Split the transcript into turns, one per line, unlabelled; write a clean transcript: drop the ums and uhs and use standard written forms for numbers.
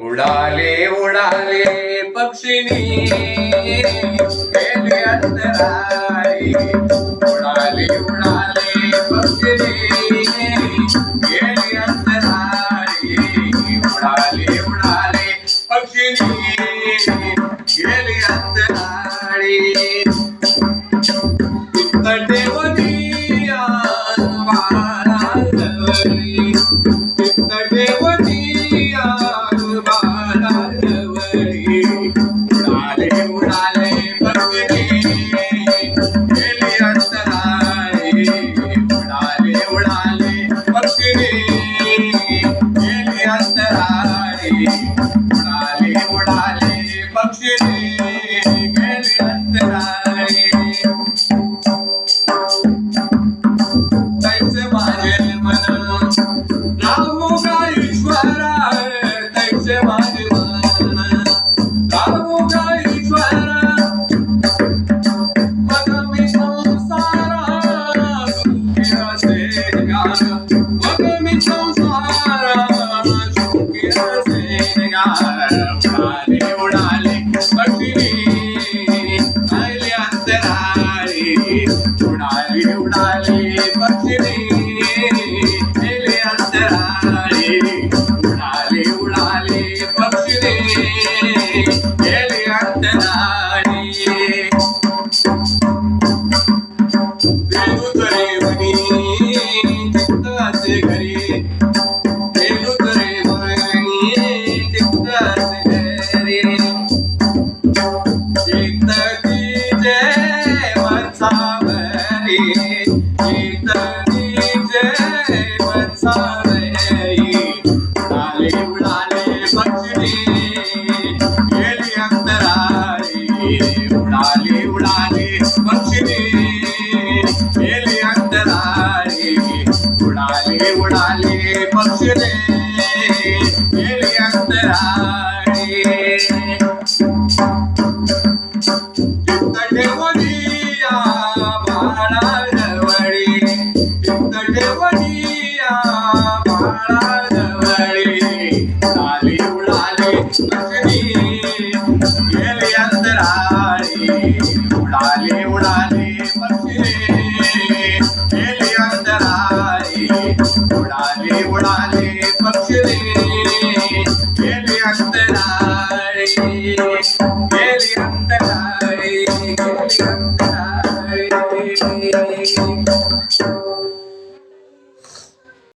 उडाले उडाले पक्षिणी गेले अंतराळी. उडाले उडाले पक्षिणी गेले अंतराळी. उडाले उडाले पक्षिणी गेले अंतराळी. तिकडे वनिया बाळाजवळी. तिकडे वनिया बाळाजवळी. उडाले उडाले पक्षिणी गेले अंतराळी. उडाले उडाले पक्षिणी गेले अंतराळी. उडाले उडाले पक्षिणी गेले अंतराळी. तैसे माझे मन राहू का ईश्वरा. तैसे माझे मन राहू का ईश्वरा. मग मी संसारा सुखी असेगा. मग मी संसारा सुखी असेगा. उडाले उडाले पक्षिणी गेले अंतराळी. उडाले उडाले पक्षिणी गेले अंतराळी. उडाले उडाले पक्षिणी गेले अंतराळी. बेलुतरे वनी चित्ताचे घरी. बेलुतरे वनी चित्ताचे घरी. चित्तची जय वंसावरी. चित्तची जय वंसावरी. उडाले उडाले पक्षिणी गेले अंतराळी. उडाले उडाले पक्षिणी गेले अंतराळी. उडाले उडाले पक्षिणी गेले अंतराळी. चित्त ठेवणिया बाळाजवळी. चित्त ठेवणिया बाळाजवळी. उडाले उडाले पक्षिणी गेले अंतराळी. उडाले उडाले पक्षिणी गेले अंतराळी. उडाले उडाले पक्षिणी